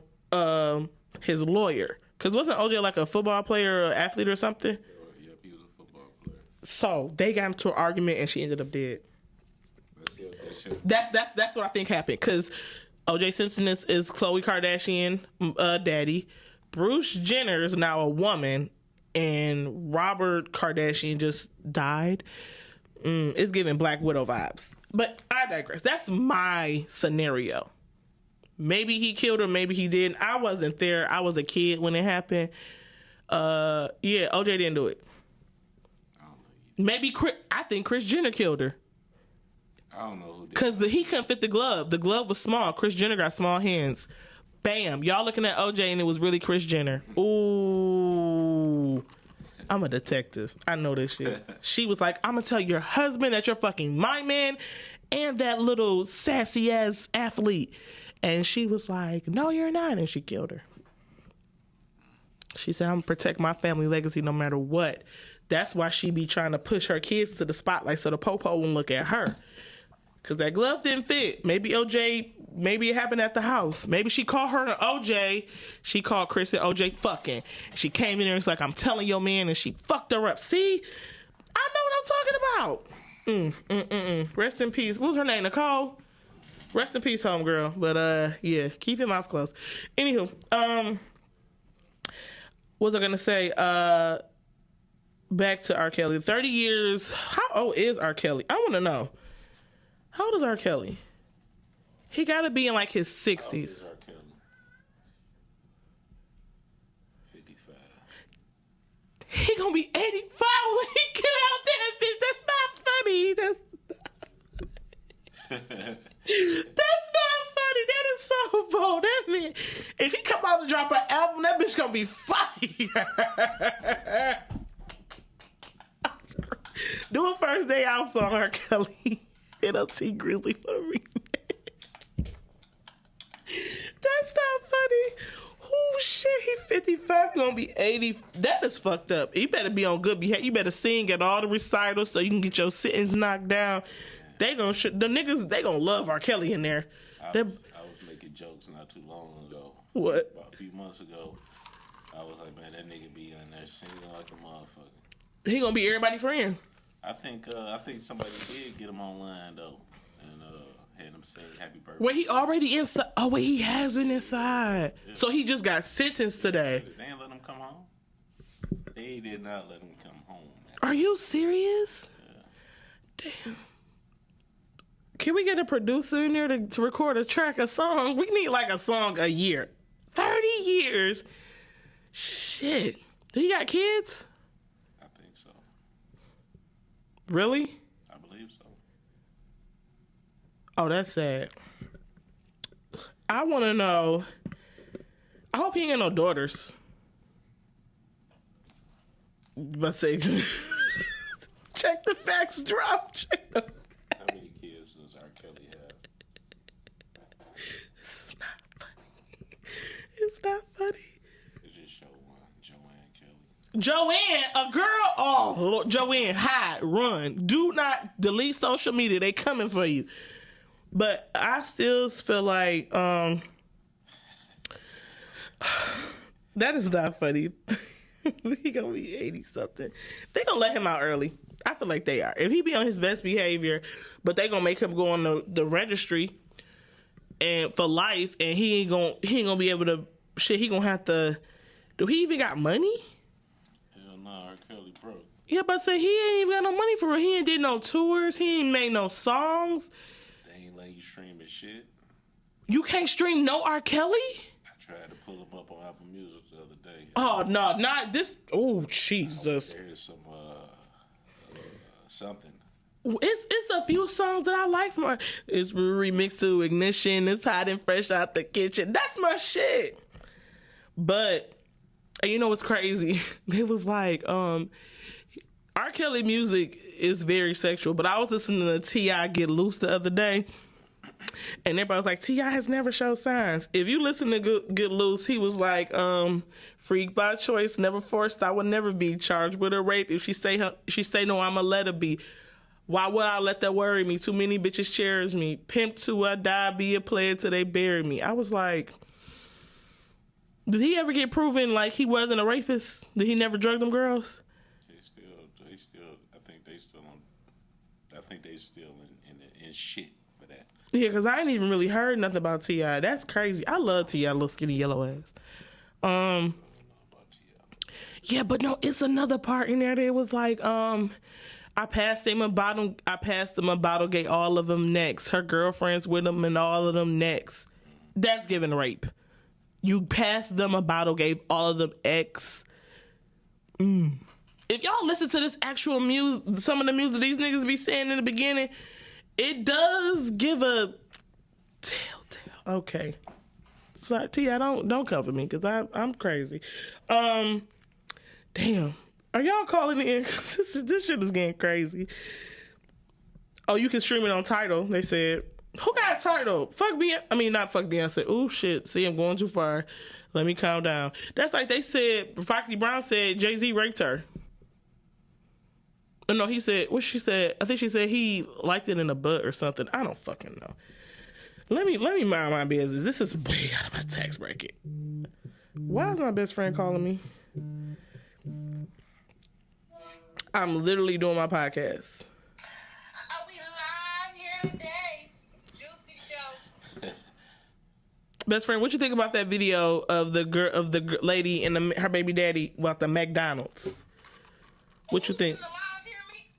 his lawyer, because wasn't OJ like a football player or athlete or something? Yep, he was a football player. So they got into an argument and she ended up dead. That's what I think happened, because OJ Simpson is Khloe Kardashian daddy. Bruce Jenner is now a woman, and Robert Kardashian just died. It's giving Black Widow vibes. But I digress. That's my scenario. Maybe he killed her, maybe he didn't. I wasn't there. I was a kid when it happened. Yeah, OJ didn't do it. I don't know. Maybe I think Kris Jenner killed her. I don't know who did. Because he couldn't fit the glove. The glove was small. Kris Jenner got small hands. Bam. Y'all looking at OJ and it was really Kris Jenner. Ooh. I'm a detective. I know this shit. She was like, I'm going to tell your husband that you're fucking my man and that little sassy ass athlete. And she was like, no, you're not. And she killed her. She said, I'm going to protect my family legacy no matter what. That's why she be trying to push her kids to the spotlight so the popo won't look at her. Because that glove didn't fit. Maybe it happened at the house. Maybe she called her to OJ. She called Chris and OJ fucking. She came in there and was like, I'm telling your man, and she fucked her up. See? I know what I'm talking about. Rest in peace. What was her name? Nicole? Rest in peace, homegirl. But, yeah, keep your mouth closed. Anywho, what was I going to say? Back to R. Kelly. 30 years. How old is R. Kelly? I want to know. How old is R. Kelly? He gotta be in like his How old 60s. is R. Kelly? 55. He gonna be 85 when he get out there, bitch. That's not funny. That's not funny. That is so bold. That man, if he come out to drop an album, that bitch gonna be fire. Do a first day out song, R. Kelly. NLT Grizzly for the remix. That's not funny. Oh shit, he 55, gonna be 80. That is fucked up. You better be on good behavior. You better sing at all the recitals so you can get your sittings knocked down. They gonna the niggas. They gonna love R. Kelly in there. I was making jokes not too long ago. What? About a few months ago. I was like, man, that nigga be in there singing like a motherfucker. He gonna be everybody's friend. I think somebody did get him online though, and had him sing "Happy Birthday." Wait, he already inside. Oh wait, he has been inside. So he just got sentenced today. They ain't let him come home. They did not let him come home. Are you serious? Yeah. Damn. Can we get a producer in there to record a song? We need like a song a year. 30 years. Shit. Do he got kids? I think so. Really? I believe so. Oh, that's sad. I want to know. I hope he ain't got no daughters. But say, check the facts drop. Check the. How many kids does R. Kelly have? It's not funny. It's not funny. It just show one, Joanne Kelly. Joanne, a girl. Oh, Lord, Joanne, hide, run. Do not delete social media. They coming for you. But I still feel like that is not funny. He gonna be 80 something. They gonna let him out early. I feel like they are. If he be on his best behavior, but they gonna make him go on the registry and for life, and he ain't gonna be able to. Shit, he gonna have to. Do he even got money? Hell no, R. Kelly broke. Yeah, but say he ain't even got no money for real. He ain't did no tours. He ain't made no songs. They ain't letting you stream his shit. You can't stream no R. Kelly? I tried to pull him up on Apple Music the other day. Oh, no, not this. Oh, Jesus. There's some something. It's a few songs that I like from her. It's remixed to Ignition. It's hot and fresh out the kitchen. That's my shit. But, you know what's crazy? It was like, R. Kelly music is very sexual, but I was listening to T.I. Get Loose the other day, and everybody was like, T.I. has never showed signs. If you listen to Get Loose, he was like, freak by choice, never forced, I would never be charged with a rape. If she say no, I'ma let her be. Why would I let that worry me? Too many bitches cherish me. Pimp till I die, be a player till they bury me. I was like, did he ever get proven like he wasn't a rapist? Did he never drug them girls? I think they still in shit for that. Yeah, because I ain't even really heard nothing about T.I. That's crazy. I love T.I. little skinny yellow ass. Yeah, but no, it's another part in there that was like, I passed him a bottle, gave all of them next. Her girlfriends with him and all of them next. That's giving rape. You passed them a bottle, gave all of them X. If y'all listen to this actual music, some of the music these niggas be saying in the beginning, it does give a telltale. Okay. Sorry, T.I., don't cover me, because I'm crazy. Damn. Are y'all calling in? This shit is getting crazy. Oh, you can stream it on Tidal, they said. Who got Tidal? Fuck Beyonce. I mean, not fuck Beyonce. Ooh, shit. See, I'm going too far. Let me calm down. That's like they said, Foxy Brown said Jay-Z raped her. No, he said, what she said? I think she said he liked it in the butt or something. I don't fucking know. Let me mind my business. This is way out of my tax bracket. Why is my best friend calling me? I'm literally doing my podcast. Are we live here today? Juicy show. Best friend, what you think about that video of the lady and her baby daddy about the McDonald's? What you think?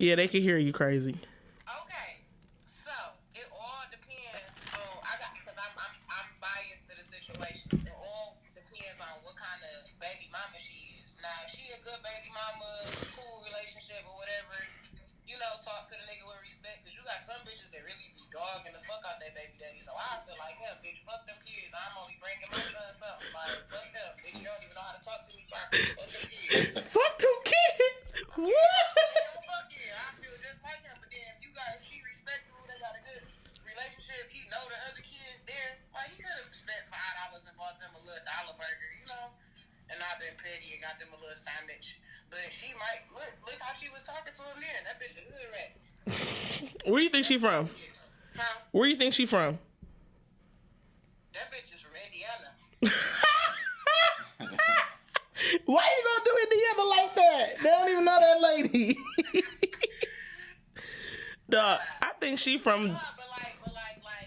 Yeah, they can hear you crazy. Okay, so it all depends on. I got mama she is. Now, if she a good baby mama, cool relationship or whatever, you know, talk to the nigga with respect. Because you got some bitches that really be dogging the fuck out their baby daddy. So I feel like, yeah, bitch, fuck them kids. I'm only bringing my son something. Like, fuck them. Bitch, you don't even know how to talk to me properly. Fuck them kids. Fuck them kids. What? Yeah, fuck yeah. I feel just like him. But then if she respectful, they got a good relationship. He know the other kids there. Like, he could have spent $5 and bought them a little dollar burger, you know? And I've been petty and got them a little sandwich. But she might, look how she was talking to him then. That bitch a hood rat. Where you think she from? Huh? Where you think she from? That bitch is from Indiana. Why you gonna do Indiana like that? They don't even know that lady. Dog, I think she from. But like,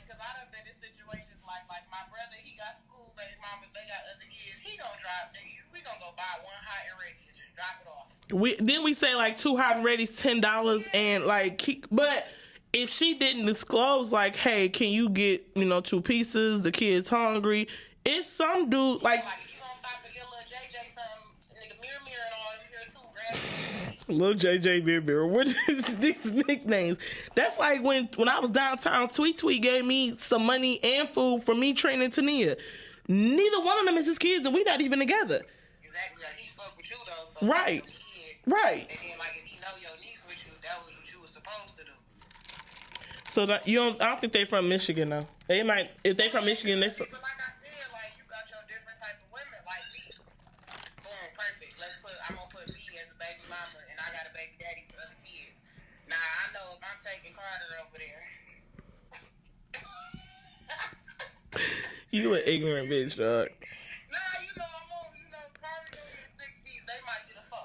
cause I done been in situations like my brother, he got some cool baby mamas, they got other kids. He gonna drop, nigga. We gonna go buy one hot and ready and just drop it off. We say like 2 hot and ready's $10 and like, but if she didn't disclose like, hey, can you get 2 pieces? The kid's hungry. It's some dude like. Like if you gonna stop and get little JJ some nigga mirror and all them here too, grab it. Little JJ Beer. What is these nicknames? That's like when I was downtown, Tweet gave me some money and food for me training Tania. Neither one of them is his kids, and we not even together. Exactly, like he fuck with you though, so Right. Right. And then like if he know your niece with you, that was what you was supposed to do. So that, I don't think they from Michigan though. They might, if they from Michigan, they from. But like I said, like you got your different type of women, like me. Boom, perfect. I'm gonna put me as a baby mama, and I got a baby daddy for other kids. Now I know if I'm taking Carter over there. You an ignorant bitch, dog. Nah, I'm on. Carter gonna get 6 piece. They might get a 4.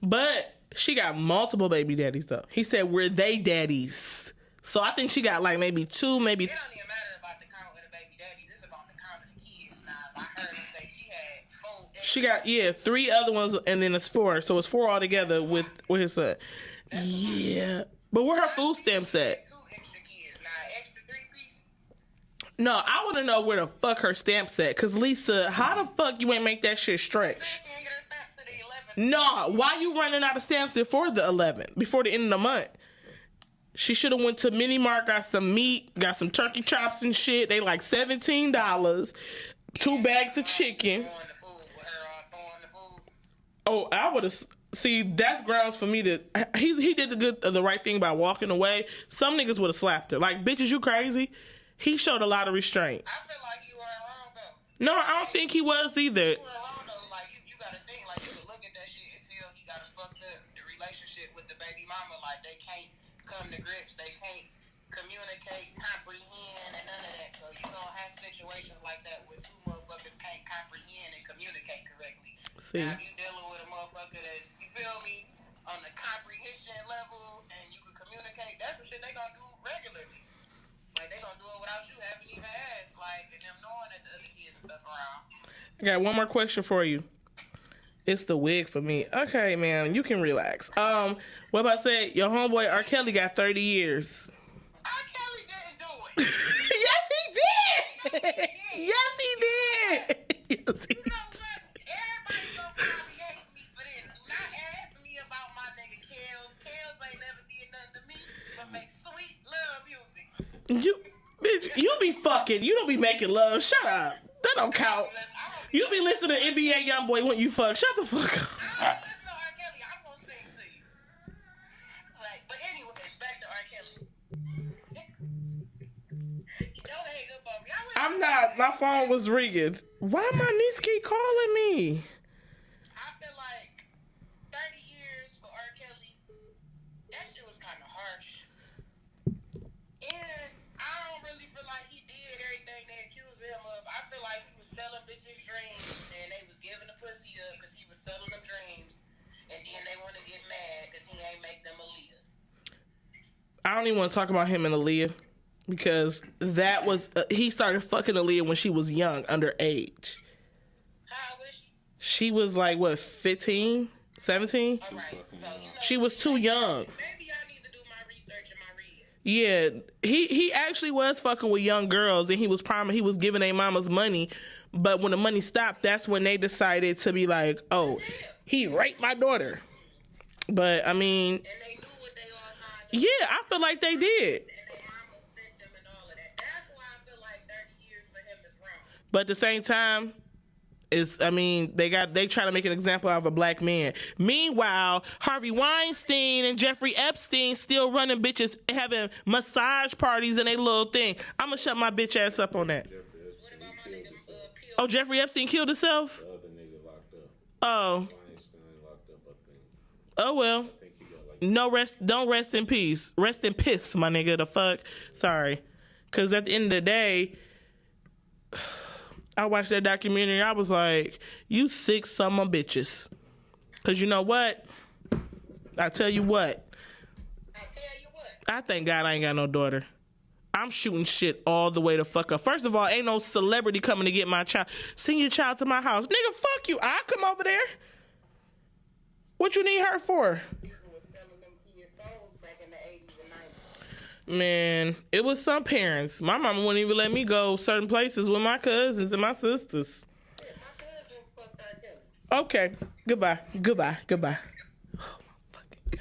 But she got multiple baby daddies though. He said we're they daddies. So I think she got like maybe 2, maybe. It don't even matter about the count of the baby daddies. It's about the count of the kids. Now, I heard her say she had 4. She got 3 other ones, and then it's 4. So it's 4 altogether with his son. Yeah, but where her food stamps at? 2 extra kids. Now, extra 3 piece. No, I want to know where the fuck her stamps at. Cause Lisa, how the fuck you ain't make that shit stretch? She ain't get her stamps to the 11th. No, why you running out of stamps before the 11th? Before the end of the month? She should have went to Mini Mart, got some meat, got some turkey chops and shit. They like $17. 2 bags of chicken. Throwing the food with her throwing the food. Oh, I would have. See, that's grounds for me to. He did the right thing by walking away. Some niggas would have slapped her. Like, bitches, you crazy? He showed a lot of restraint. I feel like you weren't wrong though. No, I don't think he was either. You weren't wrong though. Like you gotta think. Like you could look at that shit and feel he got a fucked up the relationship with the baby mama. Like they can't come to grips. They can't communicate, comprehend, and none of that. So you gonna have situations like that where 2 motherfuckers can't comprehend and communicate correctly. See. Now if you dealing with a motherfucker that's, you feel me, on the comprehension level and you can communicate, that's some shit they gonna do regularly. Like they gonna do it without you having even asked, like, and them knowing that the other kids and stuff around. I got one more question for you. It's the wig for me. Okay, man, you can relax. What about say your homeboy R. Kelly got 30 years? R. Kelly didn't do it. Yes, he did. Yes, he did. Yes, he You know what? Everybody gonna probably hate me for this. Do not ask me about my nigga Kels. Kels ain't never did nothing to me but make sweet love music. Bitch, you be fucking. You don't be making love. Shut up. That don't count. You be listening to NBA YoungBoy when you fuck. Shut the fuck up. I don't listen to R. Kelly. I'm gonna sing to you. Like, but anyway, back to R. Kelly. Don't hang up on me. I'm not. My phone was ringing. Why my niece keep calling me? I feel like 30 years for R. Kelly, that shit was kind of harsh. And I don't really feel like he did everything they accused him of. I feel like he was selling bitches dreams and they was giving the pussy up because he was selling them dreams. And then they want to get mad because he ain't make them Aaliyah. I don't even want to talk about him and Aaliyah because that was he started fucking Aaliyah when she was young, underage. How was she? She was like what, 15, 17? All right. So, She was too young. maybe I need to do my research and my reading. Yeah, he actually was fucking with young girls, and he was giving their mamas money, But when the money stopped, that's when they decided to be like, oh, he raped my daughter. But I mean, And they knew what they all signed up yeah, I feel like they did. and their mama sent them and all of that. That's why I feel like 30 years for him is wrong. But at the same time, they try to make an example of a black man. Meanwhile, Harvey Weinstein and Jeffrey Epstein still running bitches, having massage parties and a little thing. I'm gonna shut my bitch ass up on that. What about my nigga Peel? Oh, Jeffrey Epstein killed himself? The other nigga locked up. Oh. Weinstein locked up, I think. Oh well. I think he got like No rest. Don't rest in peace. Rest in piss, my nigga. The fuck. Sorry. Cause at the end of the day, I watched that documentary. I was like, you sick son of bitches. Cause you know what? I tell you what. I tell you what. I thank God I ain't got no daughter. I'm shooting shit all the way the fuck up. First of all, ain't no celebrity coming to get my child. Send your child to my house. Nigga, fuck you. I come over there. What you need her for? People were selling them kids souls back in the 80s and 90s. Man, it was some parents. My mama wouldn't even let me go certain places with my cousins and my sisters. Yeah, my cousin fucked R. Kelly. Okay. Goodbye. Oh my fucking God.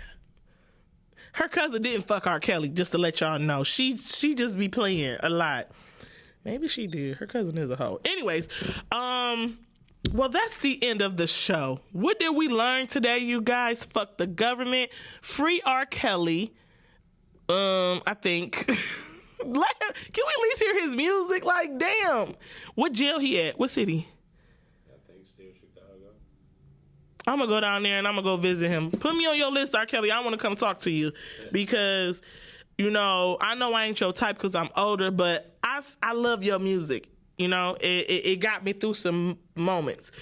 Her cousin didn't fuck R. Kelly, just to let y'all know. She just be playing a lot. Maybe she did. Her cousin is a hoe. Anyways, well, that's the end of the show. What did we learn today, you guys? Fuck the government. Free R. Kelly. I think. Can we at least hear his music? Like, damn. What jail he at? What city? I think still Chicago. I'm gonna go down there and I'm gonna go visit him. Put me on your list, R. Kelly. I want to come talk to you because, you know I ain't your type because I'm older, but I love your music. You know, it got me through some moments.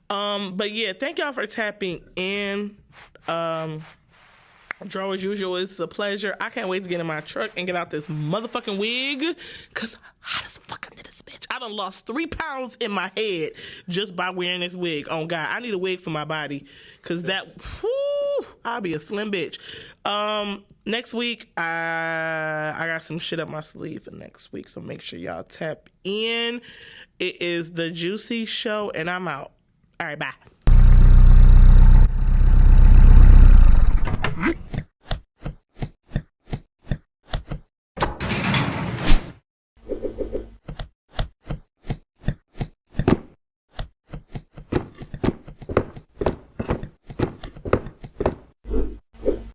But yeah, thank y'all for tapping in. Dro, as usual, it's a pleasure. I can't wait to get in my truck and get out this motherfucking wig. Cause hot as fuck under this bitch. I done lost 3 pounds in my head just by wearing this wig. Oh God, I need a wig for my body. Cause I'll be a slim bitch. Next week, I got some shit up my sleeve for next week. So make sure y'all tap in. It is the Juicy Show and I'm out. All right, bye.